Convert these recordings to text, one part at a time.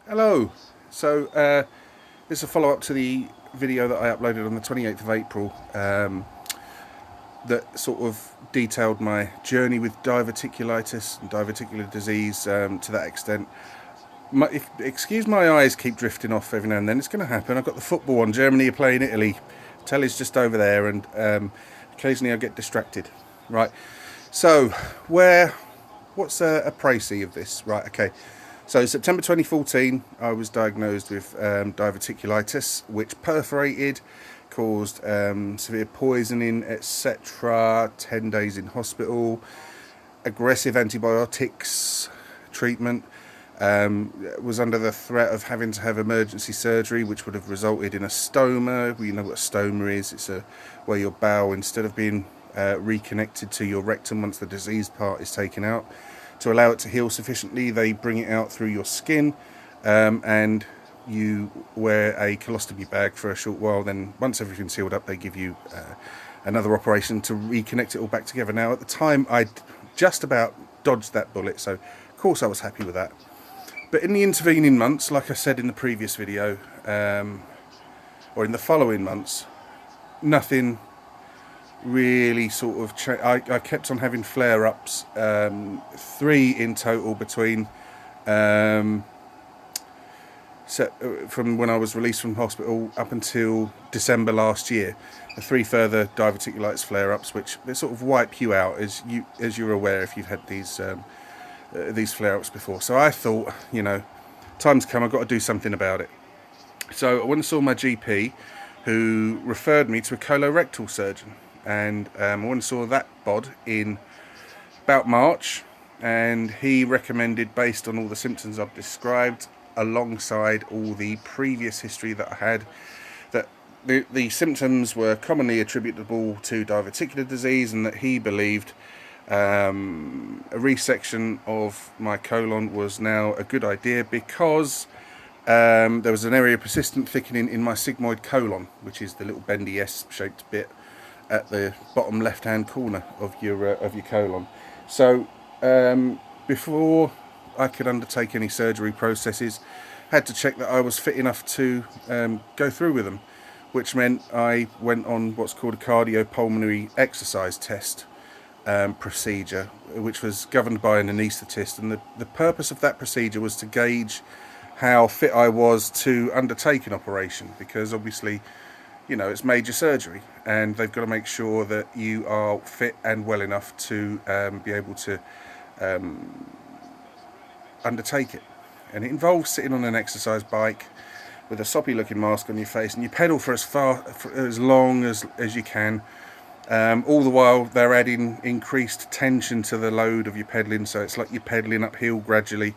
Hello. So this is a follow-up to the video that I uploaded on the 28th of April that sort of detailed my journey with diverticulitis and diverticular disease to that extent. Excuse my eyes keep drifting off every now and then. It's going to happen. I've got the football on. Germany are playing Italy. Telly's just over there, and occasionally I get distracted. Right. So what's a précis of this? Right. Okay. So September 2014, I was diagnosed with diverticulitis, which perforated, caused severe poisoning, etc. 10 days in hospital, aggressive antibiotics treatment. Was under the threat of having to have emergency surgery, which would have resulted in a stoma. You know what a stoma is? It's where your bowel, instead of being reconnected to your rectum once the diseased part is taken out, to allow it to heal sufficiently, they bring it out through your skin, and you wear a colostomy bag for a short while. Then once everything's healed up, they give you another operation to reconnect it all back together. Now at the time I'd just about dodged that bullet, so of course I was happy with that. But in the intervening months, like I said in the previous video, or in the following months, nothing really sort of I kept on having flare-ups, 3 in total between from when I was released from hospital up until December last year. The 3 further diverticulitis flare-ups, which they sort of wipe you out, as you're aware if you've had these flare-ups before. So I thought, you know, time's come, I've got to do something about it. So I went and saw my GP, who referred me to a colorectal surgeon, and I went and saw that bod in about March, and he recommended, based on all the symptoms I've described, alongside all the previous history that I had, that the symptoms were commonly attributable to diverticular disease, and that he believed a resection of my colon was now a good idea, because there was an area of persistent thickening in my sigmoid colon, which is the little bendy S-shaped bit at the bottom left-hand corner of your colon. So before I could undertake any surgery processes, I had to check that I was fit enough to go through with them, which meant I went on what's called a cardiopulmonary exercise test procedure, which was governed by an anaesthetist, and the purpose of that procedure was to gauge how fit I was to undertake an operation, because obviously, you know, it's major surgery and they've got to make sure that you are fit and well enough to be able to undertake it. And it involves sitting on an exercise bike with a soppy looking mask on your face, and you pedal for as long as you can. All the while they're adding increased tension to the load of your pedaling, so it's like you're pedaling uphill gradually,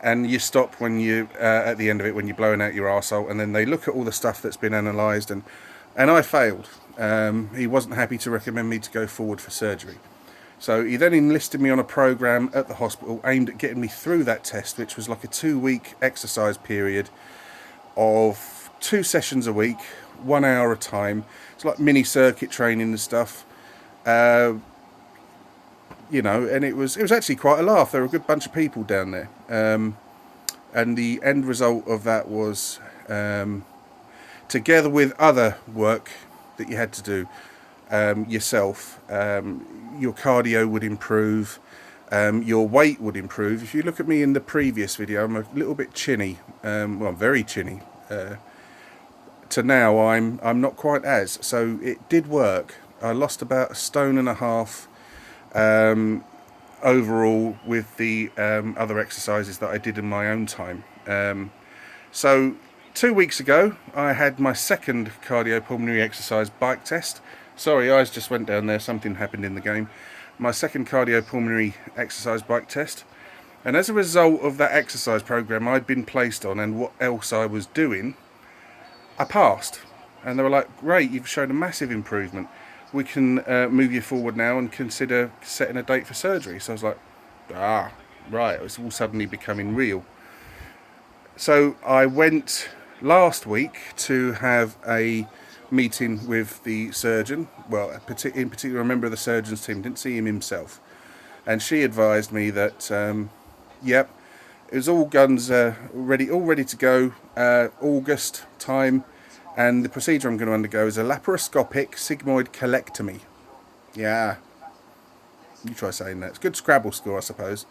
and you stop when you at the end of it, when you're blowing out your arsehole, and then they look at all the stuff that's been analysed, and I failed. He wasn't happy to recommend me to go forward for surgery, so he then enlisted me on a programme at the hospital aimed at getting me through that test, which was like a 2-week exercise period of 2 sessions a week, 1 hour a time. It's like mini circuit training and stuff, you know, and it was actually quite a laugh. There were a good bunch of people down there, and the end result of that was, together with other work that you had to do yourself, your cardio would improve, your weight would improve. If you look at me in the previous video, I'm a little bit chinny, well, I'm very chinny, to now I'm not quite as, so it did work. I lost about 1.5 stone overall with the other exercises that I did in my own time. So 2 weeks ago I had my second cardiopulmonary exercise bike test. Sorry, eyes just went down there, something happened in the game. My second cardiopulmonary exercise bike test, and as a result of that exercise program I'd been placed on and what else I was doing, I passed. And they were like, great, you've shown a massive improvement, we can move you forward now and consider setting a date for surgery. So I was like, right, it's all suddenly becoming real. So I went last week to have a meeting with the surgeon, well, in particular a member of the surgeon's team, didn't see him himself, and she advised me that yep, It was all guns ready to go. August time, and the procedure I'm going to undergo is a laparoscopic sigmoid colectomy. Yeah, you try saying that. It's a good Scrabble score, I suppose.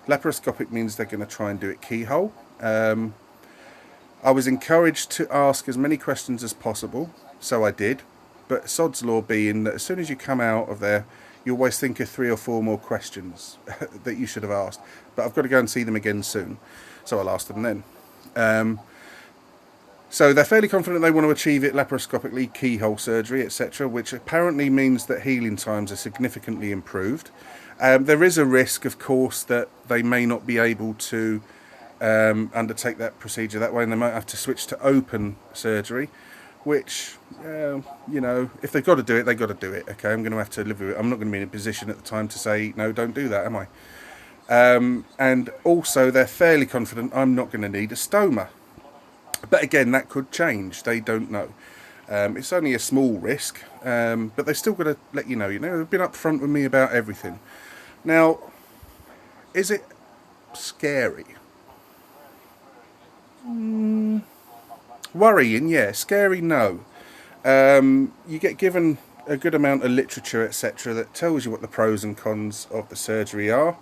Laparoscopic means they're going to try and do it keyhole. I was encouraged to ask as many questions as possible, so I did. But sod's law being that as soon as you come out of there, you always think of 3 or 4 more questions that you should have asked. But I've got to go and see them again soon, so I'll ask them then. So they're fairly confident they want to achieve it laparoscopically, keyhole surgery, etc., which apparently means that healing times are significantly improved. There is a risk, of course, that they may not be able to undertake that procedure that way, and they might have to switch to open surgery, which, you know, if they've got to do it, they've got to do it. Okay, I'm going to have to live with it. I'm not going to be in a position at the time to say, no, don't do that, am I? And also, they're fairly confident I'm not going to need a stoma. But again, that could change. They don't know. It's only a small risk, but they've still got to let you know. You know, they've been upfront with me about everything. Now, is it scary? Worrying, yeah. Scary, no. You get given a good amount of literature, etc., that tells you what the pros and cons of the surgery are,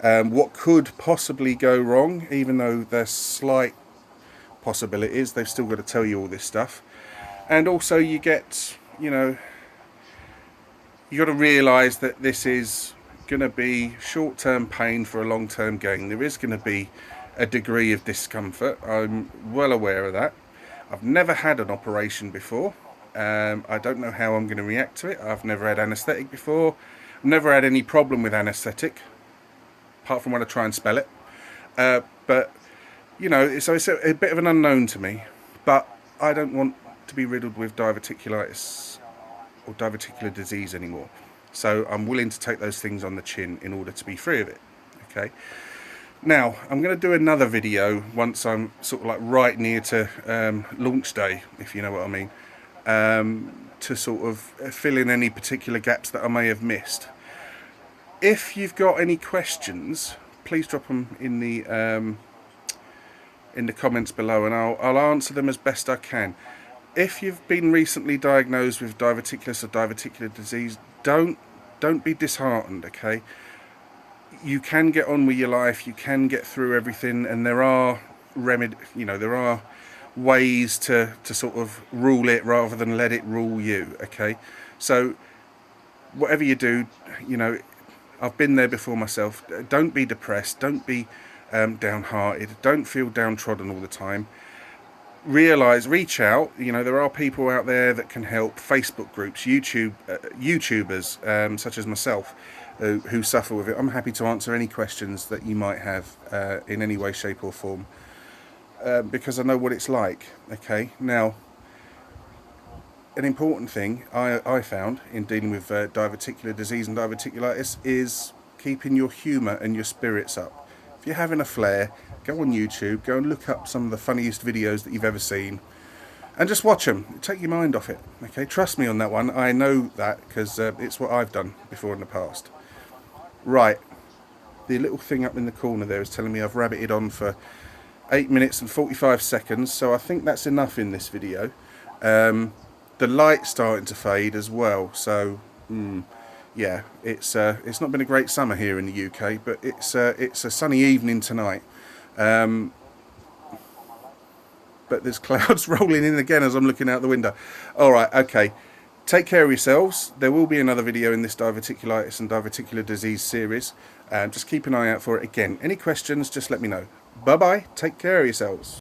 what could possibly go wrong, even though there's slight possibilities. They've still got to tell you all this stuff. And also you get, you know, you got to realise that this is going to be short-term pain for a long-term gain. There is going to be a degree of discomfort. I'm well aware of that. I've never had an operation before. I don't know how I'm going to react to it. I've never had anaesthetic before. I've never had any problem with anaesthetic, apart from when I try and spell it. But, you know, so it's a bit of an unknown to me. But I don't want to be riddled with diverticulitis or diverticular disease anymore. So I'm willing to take those things on the chin in order to be free of it. Okay. Now, I'm going to do another video once I'm sort of like right near to launch day, if you know what I mean, to sort of fill in any particular gaps that I may have missed. If you've got any questions, please drop them in the comments below, and I'll answer them as best I can. If you've been recently diagnosed with diverticulitis or diverticular disease, don't be disheartened, okay? You can get on with your life, you can get through everything, and there are there are ways to sort of rule it rather than let it rule you, okay? So whatever you do, you know, I've been there before myself. Don't be depressed, don't be downhearted, don't feel downtrodden all the time. Reach out, you know, there are people out there that can help. Facebook groups, YouTubers such as myself who suffer with it. I'm happy to answer any questions that you might have in any way, shape or form, because I know what it's like. Okay, now an important thing I found in dealing with diverticular disease and diverticulitis is keeping your humour and your spirits up. If you're having a flare, go on YouTube, go and look up some of the funniest videos that you've ever seen, and just watch them. Take your mind off it. Okay, trust me on that one. I know that because it's what I've done before in the past. Right, the little thing up in the corner there is telling me I've rabbited on for 8 minutes and 45 seconds, so I think that's enough in this video. The light's starting to fade as well, so yeah, it's not been a great summer here in the UK, but it's a sunny evening tonight. But there's clouds rolling in again as I'm looking out the window. Alright, okay. Take care of yourselves. There will be another video in this diverticulitis and diverticular disease series. Just keep an eye out for it again. Any questions, just let me know. Bye-bye. Take care of yourselves.